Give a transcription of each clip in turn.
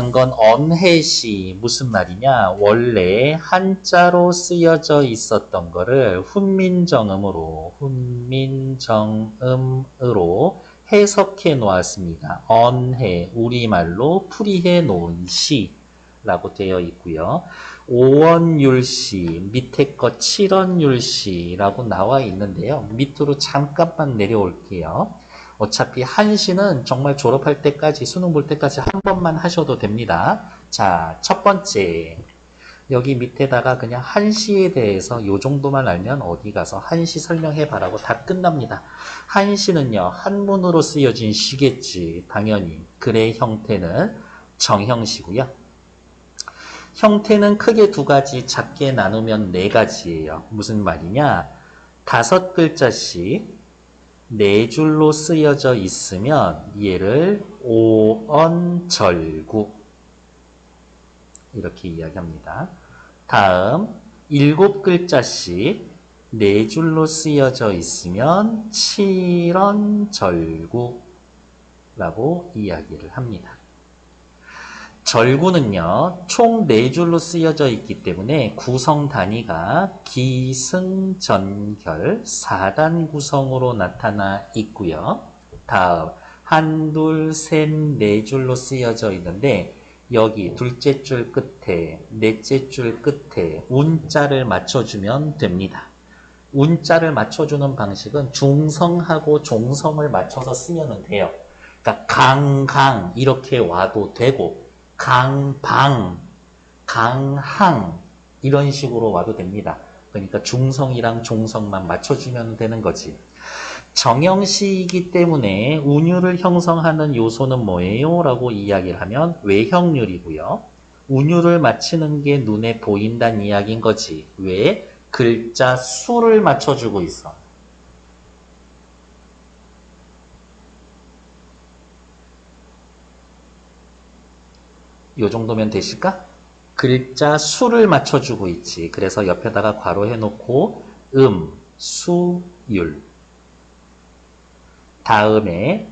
건 언해시 무슨 말이냐? 원래 한자로 쓰여져 있었던 거를 훈민정음으로 해석해 놓았습니다. 언해 우리말로 풀이해 놓은 시라고 되어 있고요. 오원율시 밑에 거 칠원율시라고 나와 있는데요. 밑으로 잠깐만 내려올게요. 어차피 한시는 정말 졸업할 때까지 수능 볼 때까지 한 번만 하셔도 됩니다. 자, 첫 번째 여기 밑에다가 그냥 한시에 대해서 요 정도만 알면 어디 가서 한시 설명해 봐라고 다 끝납니다. 한시는요 한문으로 쓰여진 시겠지 당연히. 글의 형태는 정형시고요. 형태는 크게 두 가지, 작게 나누면 네 가지예요. 무슨 말이냐? 5글자씩 네 줄로 쓰여져 있으면 얘를 오언절구 이렇게 이야기합니다. 다음 7글자씩 네 줄로 쓰여져 있으면 칠언절구라고 이야기를 합니다. 절구는요 총 4줄로 쓰여져 있기 때문에 구성 단위가 기승전결 4단 구성으로 나타나 있고요. 다음 한둘 셋 4줄로 쓰여져 있는데 여기 둘째 줄 끝에 넷째 줄 끝에 운자를 맞춰주면 됩니다. 운자를 맞춰주는 방식은 중성하고 종성을 맞춰서 쓰면 돼요. 그러니까 강강 이렇게 와도 되고 강방, 강항 이런 식으로 와도 됩니다. 그러니까 중성이랑 종성만 맞춰주면 되는 거지. 정형시이기 때문에 운율을 형성하는 요소는 뭐예요? 라고 이야기를 하면 외형률이고요. 운율을 맞추는 게 눈에 보인다는 이야기인 거지. 왜? 글자 수를 맞춰주고 있어. 요 정도면 되실까? 글자 수를 맞춰주고 있지. 그래서 옆에다가 괄호해 놓고 수, 율. 다음에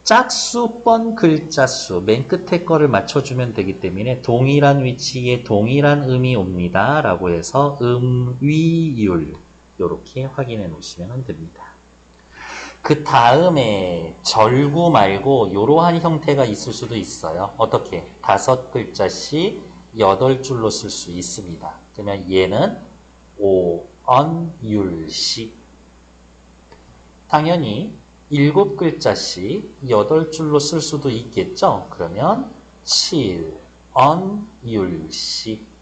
짝수, 번, 글자 수. 맨 끝에 거를 맞춰주면 되기 때문에 동일한 위치에 동일한 음이 옵니다. 라고 해서 위, 율. 이렇게 확인해 놓으시면 됩니다. 그 다음에 절구 말고 이러한 형태가 있을 수도 있어요. 어떻게? 5글자씩 8줄로 쓸 수 있습니다. 그러면 얘는 오언율시. 당연히 7글자씩 8줄로 쓸 수도 있겠죠. 그러면 칠언율시.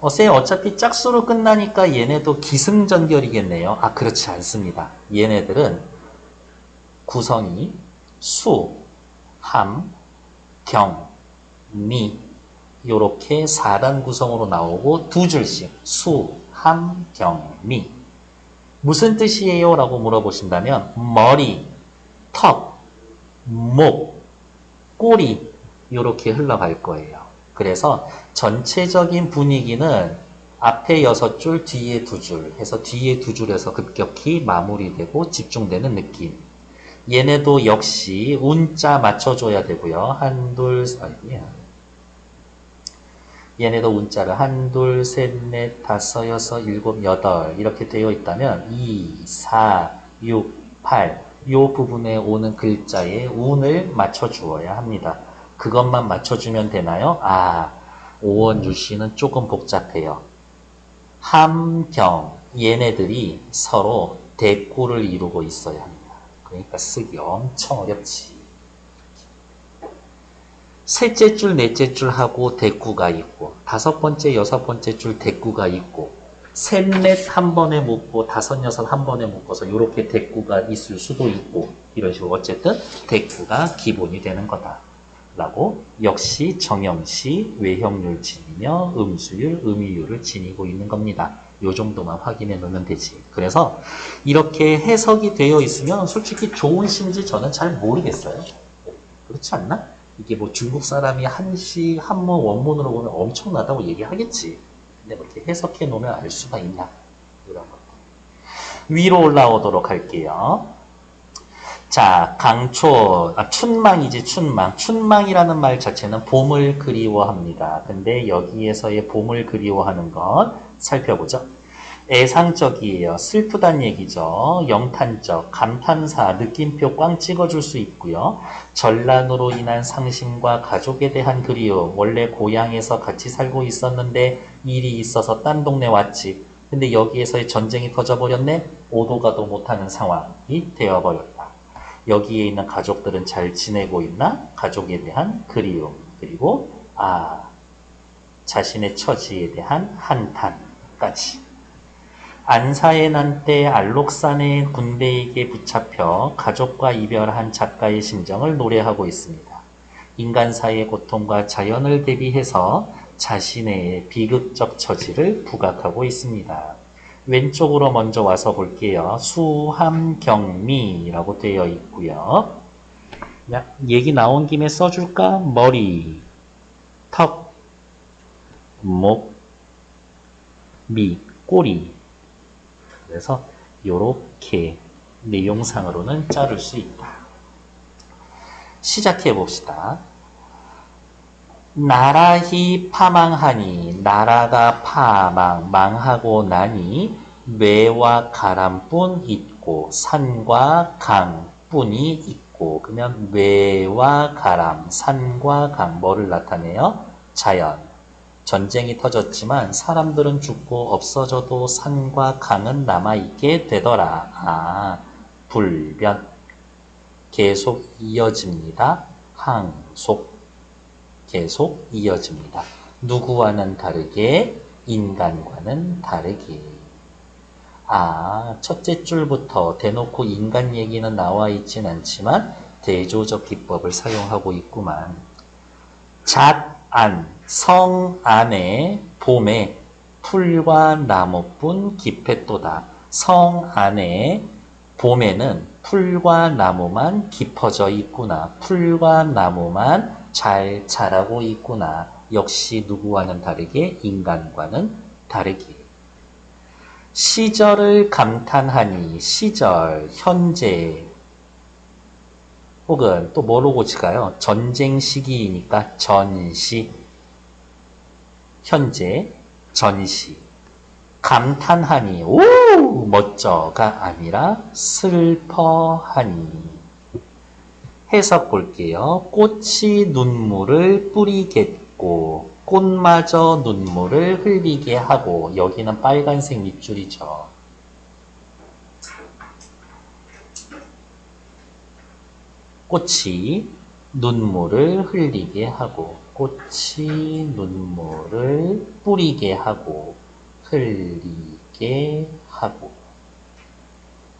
쌤 어차피 짝수로 끝나니까 얘네도 기승전결이겠네요. 아 그렇지 않습니다. 얘네들은 구성이 수, 함, 경, 미 요렇게 4단 구성으로 나오고 두 줄씩 수, 함, 경, 미. 무슨 뜻이에요? 라고 물어보신다면 머리, 턱, 목, 꼬리 요렇게 흘러갈 거예요. 그래서 전체적인 분위기는 앞에 6줄, 뒤에 2줄 해서 뒤에 2줄에서 급격히 마무리되고 집중되는 느낌. 얘네도 역시 운자 맞춰줘야 되고요. 얘네도 운자를 1, 2, 3, 4, 5, 6, 7, 8 이렇게 되어 있다면 2, 4, 6, 8 이 부분에 오는 글자에 운을 맞춰주어야 합니다. 그것만 맞춰주면 되나요? 아, 오원유씨는 조금 복잡해요. 함경 얘네들이 서로 대꾸를 이루고 있어야 합니다. 그러니까 쓰기 엄청 어렵지. 셋째 줄, 넷째 줄 하고 대꾸가 있고 5번째, 6번째 줄 대꾸가 있고 셋, 넷 한 번에 묶고 5, 6 한 번에 묶어서 이렇게 대꾸가 있을 수도 있고 이런 식으로 어쨌든 대꾸가 기본이 되는 거다. 라고 역시 정형시, 외형률 지니며 음수율, 음이율을 지니고 있는 겁니다. 요 정도만 확인해 놓으면 되지. 그래서 이렇게 해석이 되어 있으면 솔직히 좋은 시인지 저는 잘 모르겠어요. 그렇지 않나? 이게 뭐 중국 사람이 한시, 한문, 원문으로 보면 엄청나다고 얘기하겠지. 근데 뭐 이렇게 해석해 놓으면 알 수가 있냐. 이런 것. 위로 올라오도록 할게요. 자, 강초, 춘망이지, 춘망. 춘망이라는 말 자체는 봄을 그리워합니다. 근데 여기에서의 봄을 그리워하는 건 살펴보죠. 애상적이에요. 슬프단 얘기죠. 영탄적, 감탄사, 느낌표 꽝 찍어줄 수 있고요. 전란으로 인한 상심과 가족에 대한 그리움. 원래 고향에서 같이 살고 있었는데 일이 있어서 딴 동네 왔지. 근데 여기에서의 전쟁이 터져버렸네. 오도 가도 못하는 상황이 되어버렸다. 여기에 있는 가족들은 잘 지내고 있나? 가족에 대한 그리움. 그리고 자신의 처지에 대한 한탄까지. 안사의 난 때 알록산의 군대에게 붙잡혀 가족과 이별한 작가의 심정을 노래하고 있습니다. 인간사의 고통과 자연을 대비해서 자신의 비극적 처지를 부각하고 있습니다. 왼쪽으로 먼저 와서 볼게요. 수함경미라고 되어 있고요. 얘기 나온 김에 써줄까? 머리, 턱, 목, 미, 꼬리. 그래서 이렇게 내용상으로는 자를 수 있다. 시작해 봅시다. 나라히 파망하니, 나라가 망하고 나니 뇌와 가람뿐 있고 산과 강뿐이 있고. 그러면 뇌와 가람, 산과 강 뭐를 나타내요? 자연. 전쟁이 터졌지만 사람들은 죽고 없어져도 산과 강은 남아있게 되더라. 불변. 계속 이어집니다. 항속. 계속 이어집니다. 누구와는 다르게, 인간과는 다르게. 첫째 줄부터 대놓고 인간 얘기는 나와 있진 않지만 대조적 기법을 사용하고 있구만. 잣안, 성 안에 봄에 풀과 나무뿐 깊했도다. 성 안에 봄에는 풀과 나무만 깊어져 있구나. 풀과 나무만 잘 자라고 있구나. 역시 누구와는 다르게, 인간과는 다르게. 시절을 감탄하니, 시절, 현재, 혹은 또 뭐로 고칠까요? 전쟁 시기이니까 전시, 현재, 전시. 감탄하니, 오, 멋져가 아니라 슬퍼하니. 해석 볼게요. 꽃이 눈물을 뿌리겠고, 꽃마저 눈물을 흘리게 하고. 여기는 빨간색 밑줄이죠. 꽃이 눈물을 흘리게 하고, 꽃이 눈물을 뿌리게 하고, 흘리게 하고.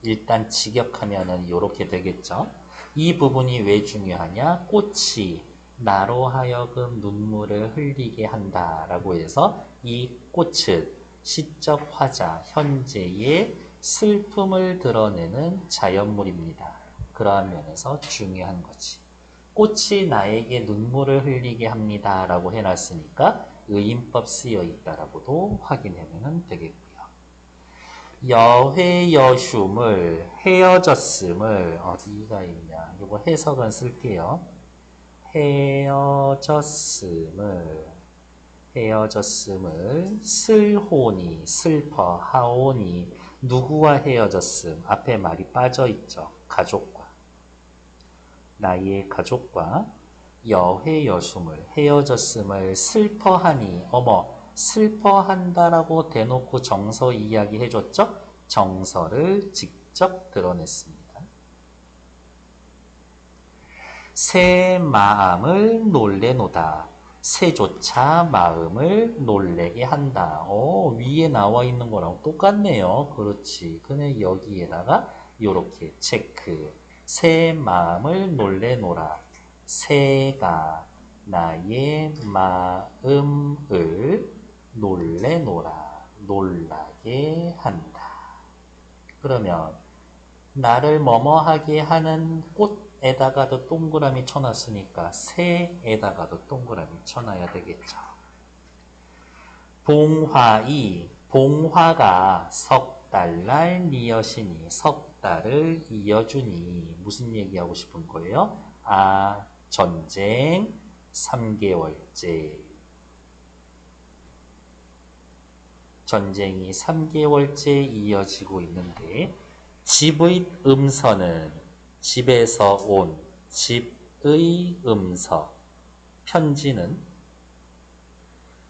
일단 직역하면은 이렇게 되겠죠. 이 부분이 왜 중요하냐? 꽃이 나로 하여금 눈물을 흘리게 한다라고 해서 이 꽃은 시적 화자, 현재의 슬픔을 드러내는 자연물입니다. 그러한 면에서 중요한 거지. 꽃이 나에게 눈물을 흘리게 합니다 라고 해놨으니까 의인법 쓰여 있다라고도 확인하면 되겠고요. 여회여흉을, 헤어졌음을, 어디가 있냐? 이거 해석은 쓸게요. 헤어졌음을 슬호니, 슬퍼하오니. 누구와 헤어졌음? 앞에 말이 빠져있죠. 가족과. 나의 가족과 여회여흉을, 헤어졌음을 슬퍼하니. 어머, 슬퍼한다라고 대놓고 정서 이야기 해줬죠? 정서를 직접 드러냈습니다. 새 마음을 놀래노다. 새조차 마음을 놀래게 한다. 위에 나와 있는 거랑 똑같네요. 그렇지. 근데 여기에다가 이렇게 체크. 새 마음을 놀래노라. 새가 나의 마음을 놀래노라. 놀라게 한다. 그러면 나를 뭐뭐하게 하는 꽃에다가도 동그라미 쳐놨으니까 새에다가도 동그라미 쳐놔야 되겠죠. 봉화이, 봉화가 석, 석 달날 니여시니 석 달을 이어주니 무슨 얘기하고 싶은 거예요? 아, 전쟁 3개월째. 전쟁이 3개월째 이어지고 있는데 집의 음서는 집에서 온 집의 음서 편지는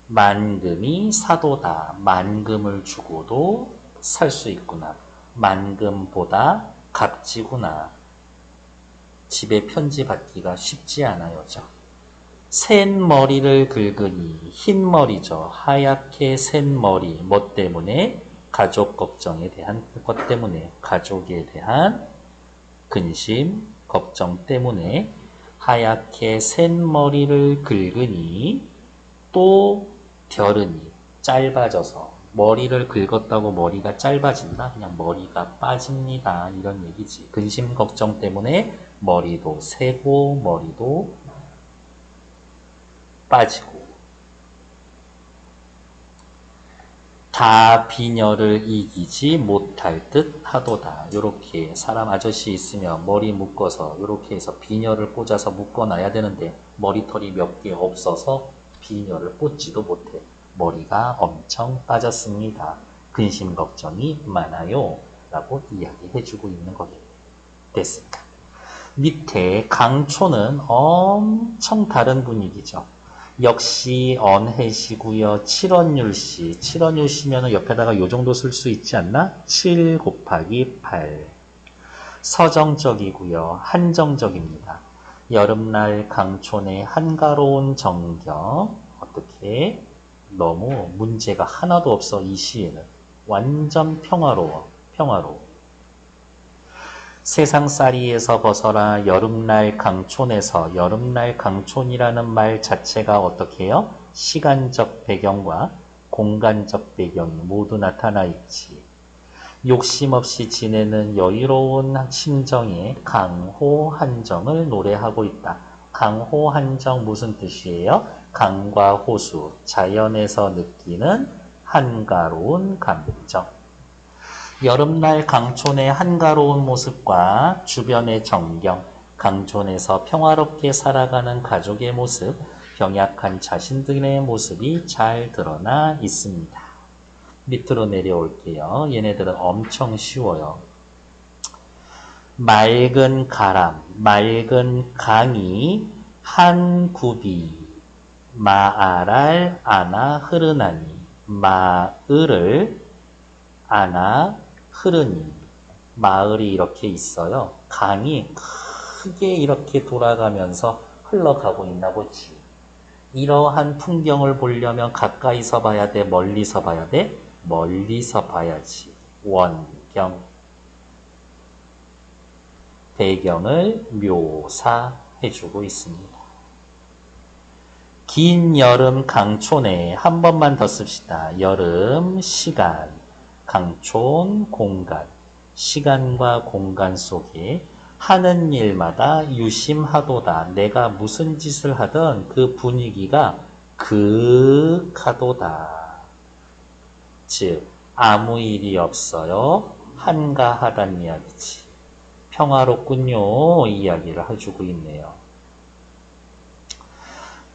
만금이 사도다. 만금을 주고도 살 수 있구나. 만금보다 값지구나. 집에 편지 받기가 쉽지 않아요. 센 머리를 긁으니 흰 머리죠. 하얗게 센 머리. 뭐 때문에? 가족 걱정에 대한 것 때문에. 가족에 대한 근심, 걱정 때문에 하얗게 센 머리를 긁으니 또 결은이 짧아져서 머리를 긁었다고 머리가 짧아진다? 그냥 머리가 빠집니다. 이런 얘기지. 근심 걱정 때문에 머리도 새고 머리도 빠지고 다 비녀를 이기지 못할 듯 하도다. 요렇게 사람 아저씨 있으면 머리 묶어서 요렇게 해서 비녀를 꽂아서 묶어놔야 되는데 머리털이 몇 개 없어서 비녀를 꽂지도 못해. 머리가 엄청 빠졌습니다. 근심 걱정이 많아요. 라고 이야기해주고 있는 거예요. 됐습니다. 밑에 강초는 엄청 다른 분위기죠. 역시 언해시고요. 7원율시. 7원율시면 옆에다가 요 정도 쓸 수 있지 않나? 7 곱하기 8. 서정적이고요. 한정적입니다. 여름날 강촌의 한가로운 정경. 어떻게? 너무 문제가 하나도 없어. 이 시에는. 완전 평화로워. 평화로워. 세상살이에서 벗어라. 여름날 강촌에서. 여름날 강촌이라는 말 자체가 어떻게 해요? 시간적 배경과 공간적 배경이 모두 나타나 있지. 욕심 없이 지내는 여유로운 심정의 강호한정을 노래하고 있다. 강호한정 무슨 뜻이에요? 강과 호수, 자연에서 느끼는 한가로운 감정. 여름날 강촌의 한가로운 모습과 주변의 정경, 강촌에서 평화롭게 살아가는 가족의 모습, 병약한 자신들의 모습이 잘 드러나 있습니다. 밑으로 내려올게요. 얘네들은 엄청 쉬워요. 맑은 가람, 맑은 강이 한 굽이 마알알 아나 흐르나니 마을을 아나 흐르니 마을이 이렇게 있어요. 강이 크게 이렇게 돌아가면서 흘러가고 있나 보지. 이러한 풍경을 보려면 가까이서 봐야 돼? 멀리서 봐야 돼? 멀리서 봐야지. 원경. 배경을 묘사해주고 있습니다. 긴 여름 강촌에 한 번만 더 씁시다. 여름 시간, 강촌 공간. 시간과 공간 속에 하는 일마다 유심하도다. 내가 무슨 짓을 하든 그 분위기가 그윽하도다. 즉 아무 일이 없어요. 한가하단 이야기지. 평화롭군요. 이 이야기를 해주고 있네요.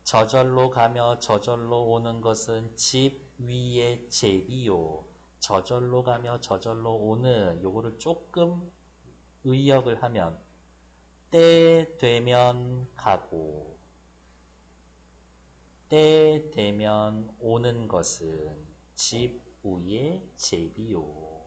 저절로 가며 저절로 오는 것은 집 위의 제비요. 저절로 가며 저절로 오는 요거를 조금 의역을 하면 때 되면 가고 때 되면 오는 것은 집 위의 제비요.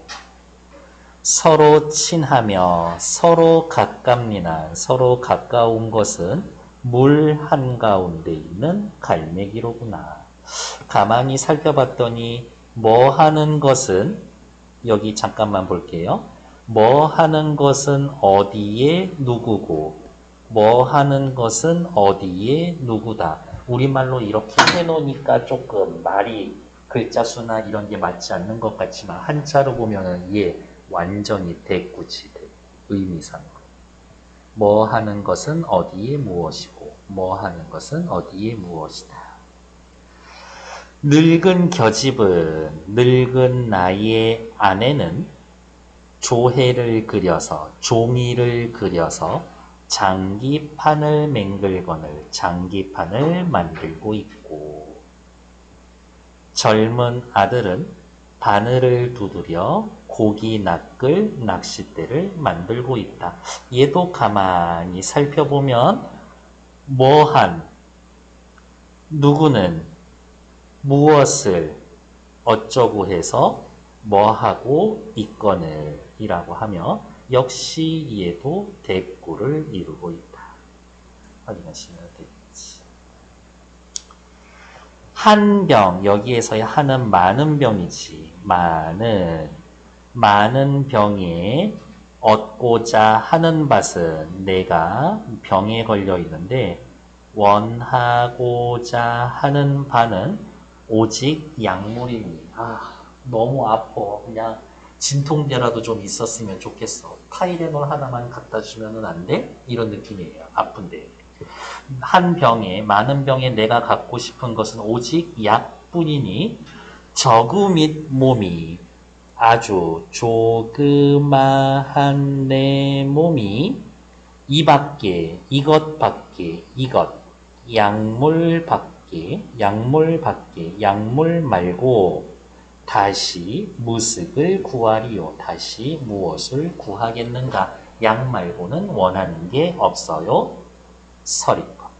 서로 친하며 서로 가깝니나 서로 가까운 것은 물 한가운데 있는 갈매기로구나. 가만히 살펴봤더니 뭐 하는 것은 여기 잠깐만 볼게요. 뭐 하는 것은 어디에 누구고 뭐 하는 것은 어디에 누구다. 우리말로 이렇게 해놓으니까 조금 말이 글자 수나 이런 게 맞지 않는 것 같지만 한자로 보면은 예 완전히 대꾸지 의미상. 뭐 하는 것은 어디에 무엇이고 뭐 하는 것은 어디에 무엇이다. 늙은 겨집은 늙은 나의 아내는 조해를 그려서 종이를 그려서 장기판을 맹글거늘 장기판을 만들고 있고 젊은 아들은 바늘을 두드려 고기 낚을 낚싯대를 만들고 있다. 얘도 가만히 살펴보면 뭐한 누구는 무엇을 어쩌고 해서 뭐하고 있거늘 이라고 하며 역시 얘도 대꾸를 이루고 있다. 확인하시면 되겠지. 한 병, 여기에서의 한은 많은 병이지. 많은 병에 얻고자 하는 밭은 내가 병에 걸려 있는데 원하고자 하는 바는 오직 약물이니. 너무 아파. 그냥 진통제라도 좀 있었으면 좋겠어. 타이레놀 하나만 갖다 주면은 안 돼? 이런 느낌이에요. 아픈데. 한 병에, 많은 병에 내가 갖고 싶은 것은 오직 약뿐이니 저구 및 몸이 아주 조그마한 내 몸이 이 밖에, 이것 밖에, 이것, 약물 밖에, 약물 말고 다시 무엇을 구하리요. 다시 무엇을 구하겠는가. 약 말고는 원하는 게 없어요. 서리거.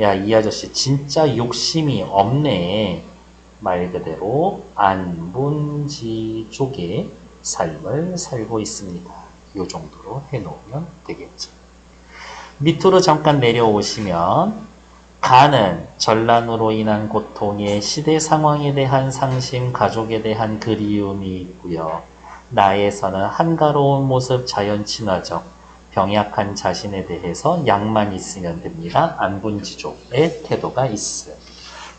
야, 이 아저씨 진짜 욕심이 없네. 말 그대로 안분지족의 삶을 살고 있습니다. 이 정도로 해놓으면 되겠죠. 밑으로 잠깐 내려오시면 가는 전란으로 인한 고통에 시대 상황에 대한 상심, 가족에 대한 그리움이 있고요. 나에서는 한가로운 모습, 자연 친화적, 병약한 자신에 대해서 약만 있으면 됩니다. 안분지족의 태도가 있어요.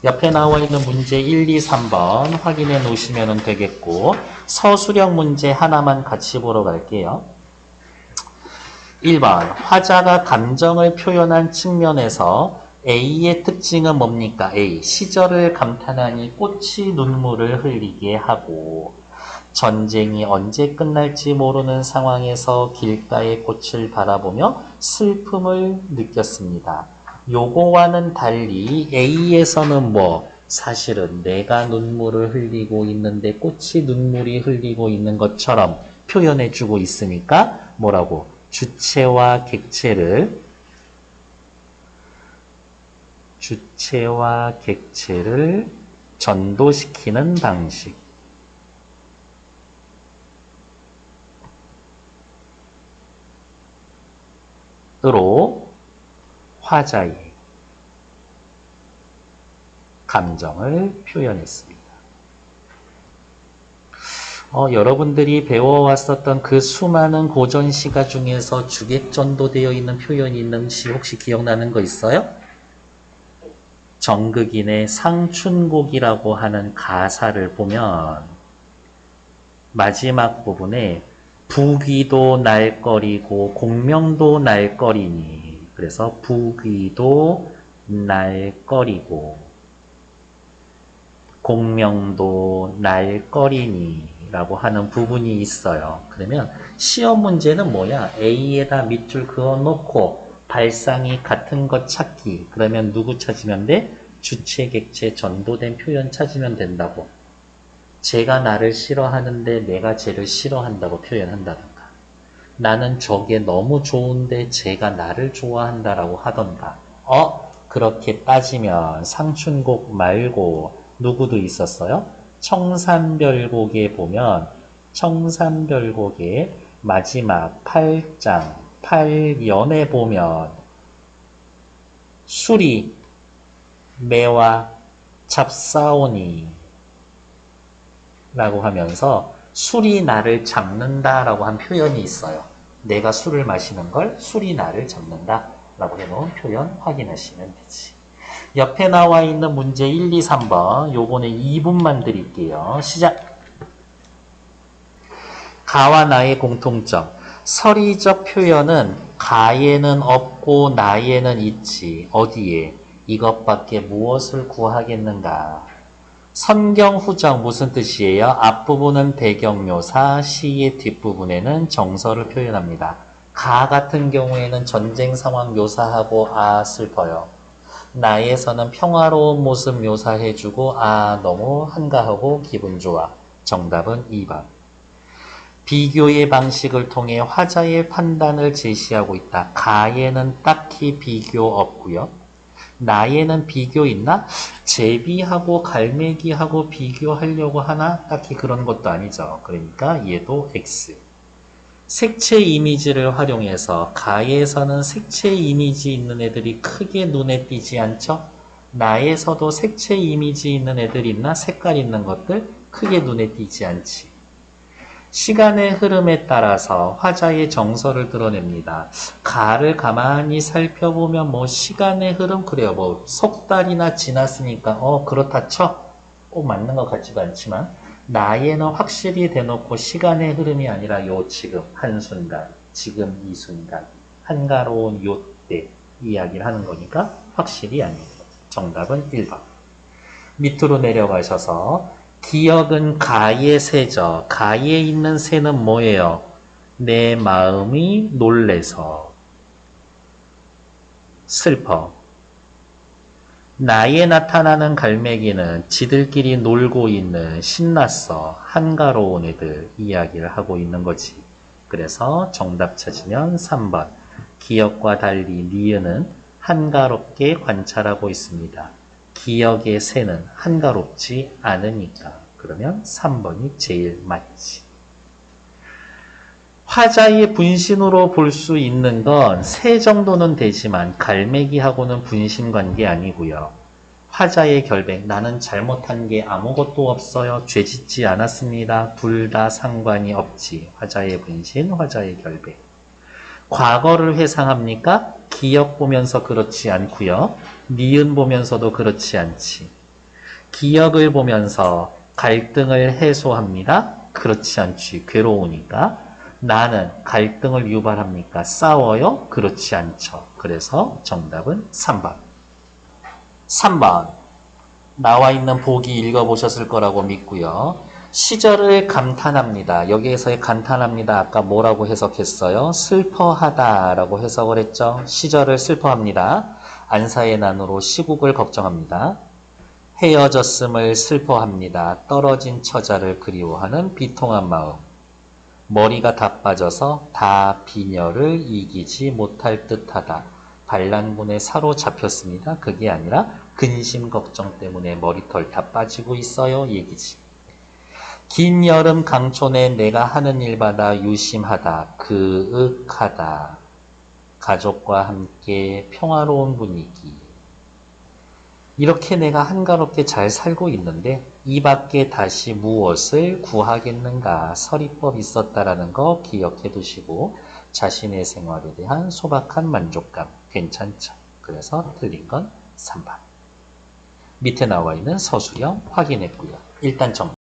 옆에 나와 있는 문제 1, 2, 3번 확인해 놓으시면 되겠고 서술형 문제 하나만 같이 보러 갈게요. 1번 화자가 감정을 표현한 측면에서 A의 특징은 뭡니까? A. 시절을 감탄하니 꽃이 눈물을 흘리게 하고 전쟁이 언제 끝날지 모르는 상황에서 길가의 꽃을 바라보며 슬픔을 느꼈습니다. 요거와는 달리 A에서는 사실은 내가 눈물을 흘리고 있는데 꽃이 눈물이 흘리고 있는 것처럼 표현해주고 있으니까 뭐라고? 주체와 객체를 전도시키는 방식. 으로 화자의 감정을 표현했습니다. 여러분들이 배워왔었던 그 수많은 고전 시가 중에서 주객전도되어 있는 표현이 있는 시 혹시 기억나는 거 있어요? 정극인의 상춘곡이라고 하는 가사를 보면 마지막 부분에 부귀도 날거리고 공명도 날거리니 그래서 부귀도 날거리고 공명도 날거리니 라고 하는 부분이 있어요. 그러면 시험 문제는 뭐야? A에다 밑줄 그어놓고 발상이 같은 것 찾기. 그러면 누구 찾으면 돼? 주체, 객체, 전도된 표현 찾으면 된다고. 쟤가 나를 싫어하는데 내가 쟤를 싫어한다고 표현한다던가. 나는 저게 너무 좋은데 쟤가 나를 좋아한다라고 하던가. 그렇게 따지면 상춘곡 말고 누구도 있었어요? 청산별곡에 보면 청산별곡의 마지막 8장 8연에 보면 술이 매와 잡사오니 라고 하면서 술이 나를 잡는다 라고 한 표현이 있어요. 내가 술을 마시는 걸 술이 나를 잡는다 라고 해놓은 표현 확인하시면 되지. 옆에 나와 있는 문제 1, 2, 3번 요번에 2분만 드릴게요. 시작! 가와 나의 공통점. 서리적 표현은 가에는 없고 나에는 있지. 어디에? 이것밖에 무엇을 구하겠는가? 선경 후정 무슨 뜻이에요? 앞부분은 배경묘사, 시의 뒷부분에는 정서를 표현합니다. 가 같은 경우에는 전쟁 상황 묘사하고 아 슬퍼요. 나에서는 평화로운 모습 묘사해주고 아 너무 한가하고 기분 좋아. 정답은 2번. 비교의 방식을 통해 화자의 판단을 제시하고 있다. 가에는 딱히 비교 없고요. 나에는 비교 있나? 제비하고 갈매기하고 비교하려고 하나? 딱히 그런 것도 아니죠. 그러니까 얘도 X. 색채 이미지를 활용해서 가에서는 색채 이미지 있는 애들이 크게 눈에 띄지 않죠? 나에서도 색채 이미지 있는 애들 있나? 색깔 있는 것들 크게 눈에 띄지 않지. 시간의 흐름에 따라서 화자의 정서를 드러냅니다. 가를 가만히 살펴보면 뭐 시간의 흐름 그래요. 뭐 석 달이나 지났으니까 그렇다 쳐. 꼭 맞는 것 같지도 않지만 나에는 확실히 대놓고 시간의 흐름이 아니라 요 지금 한순간, 지금 이 순간, 한가로운 요때 이야기를 하는 거니까 확실히 아니에요. 정답은 1번. 밑으로 내려가셔서 기억은 가의 새죠. 가에 있는 새는 뭐예요? 내 마음이 놀래서 슬퍼. 나에 나타나는 갈매기는 지들끼리 놀고 있는 신났어 한가로운 애들 이야기를 하고 있는 거지. 그래서 정답 찾으면 3번. 기억과 달리 니은은 한가롭게 관찰하고 있습니다. 기억의 새는 한가롭지 않으니까. 그러면 3번이 제일 맞지. 화자의 분신으로 볼 수 있는 건 새 정도는 되지만 갈매기하고는 분신 관계 아니고요. 화자의 결백, 나는 잘못한 게 아무것도 없어요. 죄 짓지 않았습니다. 둘 다 상관이 없지. 화자의 분신, 화자의 결백. 과거를 회상합니까? 기억 보면서 그렇지 않고요. 니은 보면서도 그렇지 않지. 기억을 보면서 갈등을 해소합니다. 그렇지 않지. 괴로우니까. 나는 갈등을 유발합니까? 싸워요? 그렇지 않죠. 그래서 정답은 3번. 3번. 나와 있는 보기 읽어보셨을 거라고 믿고요. 시절을 감탄합니다. 여기에서의 감탄합니다. 아까 뭐라고 해석했어요? 슬퍼하다 라고 해석을 했죠. 시절을 슬퍼합니다. 안사의 난으로 시국을 걱정합니다. 헤어졌음을 슬퍼합니다. 떨어진 처자를 그리워하는 비통한 마음. 머리가 다 빠져서 다 비녀를 이기지 못할 듯하다. 반란군에 사로잡혔습니다. 그게 아니라 근심 걱정 때문에 머리털 다 빠지고 있어요. 얘기지. 긴 여름 강촌에 내가 하는 일마다 유심하다. 그윽하다. 가족과 함께 평화로운 분위기. 이렇게 내가 한가롭게 잘 살고 있는데 이 밖에 다시 무엇을 구하겠는가. 서리법 있었다라는 거 기억해 두시고 자신의 생활에 대한 소박한 만족감 괜찮죠. 그래서 틀린 건 3번. 밑에 나와 있는 서술형 확인했고요. 일단 정답.